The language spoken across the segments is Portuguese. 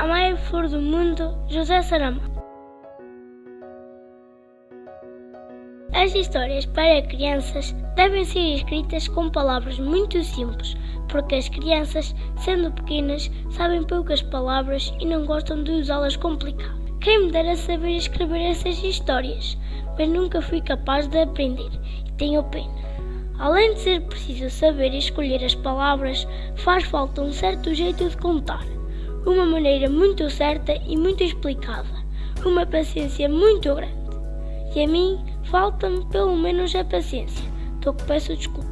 a maior flor do mundo, José Saramago. As histórias para crianças devem ser escritas com palavras muito simples, porque as crianças, sendo pequenas, sabem poucas palavras e não gostam de usá-las complicadas. Quem me dera saber escrever essas histórias, mas nunca fui capaz de aprender e tenho pena. Além de ser preciso saber escolher as palavras, faz falta um certo jeito de contar, uma maneira muito certa e muito explicada, uma paciência muito grande. E a mim falta-me pelo menos a paciência, do que peço desculpa.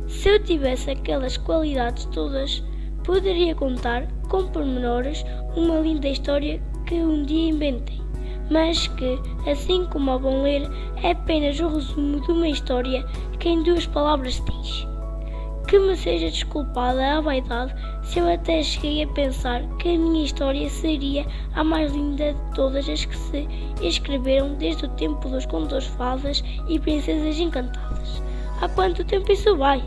Se eu tivesse aquelas qualidades todas, poderia contar com pormenores uma linda história que um dia inventei, mas que, assim como ao bom ler, é apenas o resumo de uma história que em 2 palavras diz. Que me seja desculpada a vaidade se eu até cheguei a pensar que a minha história seria a mais linda de todas as que se escreveram desde o tempo dos contos de fadas e princesas encantadas. Há quanto tempo isso vai?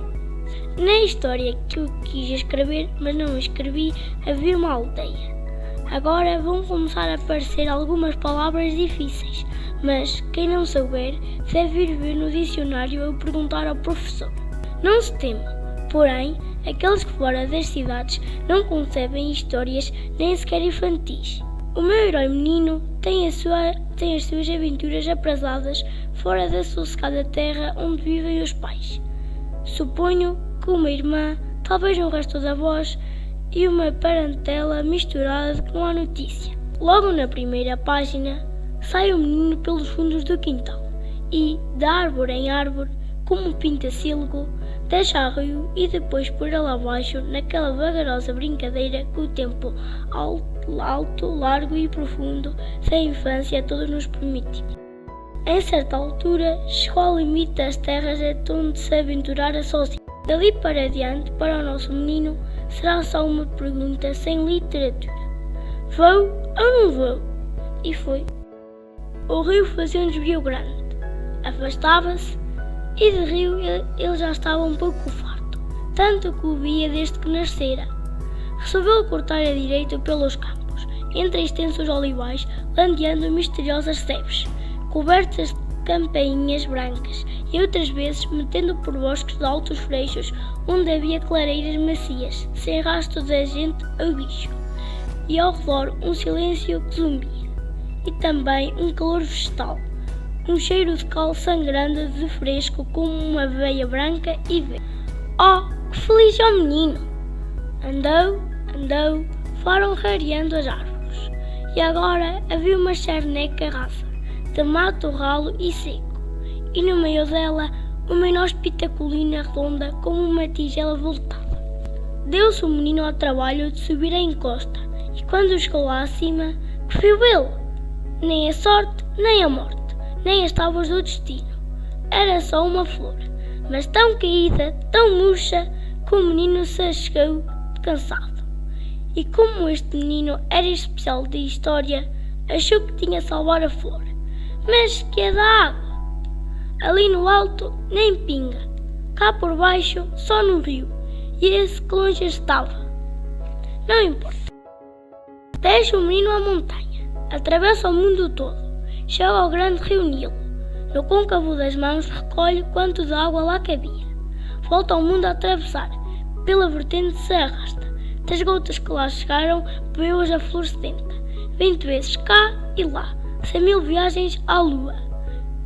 Na história que eu quis escrever, mas não escrevi, havia uma aldeia. Agora vão começar a aparecer algumas palavras difíceis, mas quem não souber deve ir ver no dicionário ou perguntar ao professor. Não se tema, porém, aqueles que fora das cidades não concebem histórias nem sequer infantis. O meu herói menino tem as suas aventuras aprazadas fora da sossegada terra onde vivem os pais. Suponho que uma irmã, talvez um resto de avós e uma parentela misturada com a notícia. Logo na primeira página, sai o menino pelos fundos do quintal e, de árvore em árvore, como um pintacílego, desce ao rio e depois por lá abaixo, naquela vagarosa brincadeira que o tempo alto, largo e profundo da infância a todos nos permite. Em certa altura, chegou ao limite das terras onde se aventurara sozinho. Dali para diante, para o nosso menino, será só uma pergunta sem literatura. Vou ou não vou? E foi. O rio fazia um desvio grande. Afastava-se e de rio ele já estava um pouco farto, tanto que o via desde que nascera. Resolveu cortar a direita pelos campos, entre extensos olivais, landeando misteriosas sebes, cobertas de campainhas brancas, e outras vezes metendo por bosques de altos freixos, onde havia clareiras macias, sem rastro de gente ou bicho, e ao redor um silêncio que zumbia, e também um calor vegetal, um cheiro de cal sangrando de fresco como uma veia branca e verde. Oh, que feliz é o menino! Andou, foram rareando as árvores, e agora havia uma charneca rasa, de mato ralo e seco, e no meio dela uma inóspita colina redonda como uma tigela voltada. Deu-se o menino ao trabalho de subir a encosta, e quando chegou lá acima, que viu ele? Nem a sorte, nem a morte, nem as tábuas do destino. Era só uma flor, mas tão caída, tão murcha, que o menino se achegou cansado. E como este menino era especial de história, achou que tinha de salvar a flor. Mas que é da água? Ali no alto nem pinga, cá por baixo só no rio, e esse que longe estava. Não importa. Desce o menino à montanha, atravessa o mundo todo, chega ao grande rio Nilo. No côncavo das mãos recolhe quanto de água lá cabia. Volta ao mundo a atravessar, pela vertente se arrasta. Das gotas que lá chegaram, bebeu-as a flor sedenta, 20 vezes cá e lá, 100.000 viagens à lua.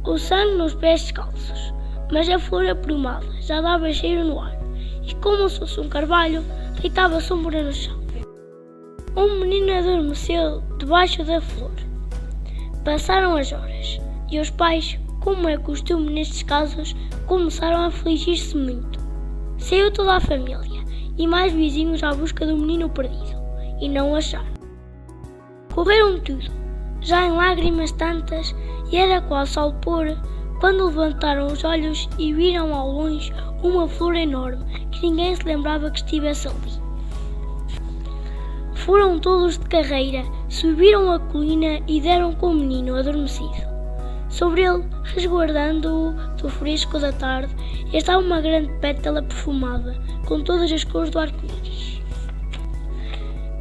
O sangue nos pés descalços, mas a flor aprumada já dava cheiro no ar, e como se fosse um carvalho, deitava sombra no chão. Um menino adormeceu debaixo da flor. Passaram as horas, e os pais, como é costume nestes casos, começaram a afligir-se muito. Saiu toda a família, e mais vizinhos à busca do menino perdido, e não o acharam. Correram tudo, já em lágrimas tantas, e era quase ao pôr, quando levantaram os olhos e viram ao longe uma flor enorme que ninguém se lembrava que estivesse ali. Foram todos de carreira, subiram a colina e deram com o menino adormecido. Sobre ele, resguardando-o do fresco da tarde, estava uma grande pétala perfumada, com todas as cores do arco-íris.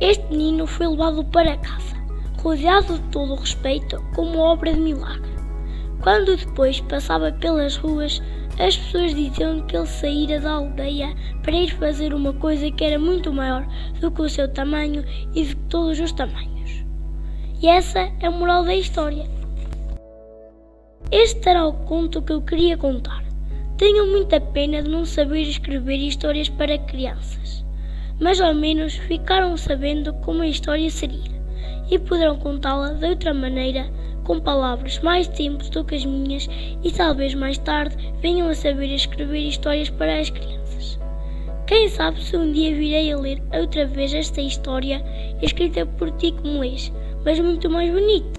Este menino foi levado para casa, rodeado de todo o respeito, como obra de milagre. Quando depois passava pelas ruas, as pessoas diziam que ele saíra da aldeia para ir fazer uma coisa que era muito maior do que o seu tamanho e de todos os tamanhos. E essa é a moral da história. Este era o conto que eu queria contar. Tenho muita pena de não saber escrever histórias para crianças, mas ao menos ficaram sabendo como a história seria e poderão contá-la de outra maneira, com palavras mais simples do que as minhas, e talvez mais tarde venham a saber escrever histórias para as crianças. Quem sabe se um dia virei a ler outra vez esta história escrita por ti como lês, mas muito mais bonita.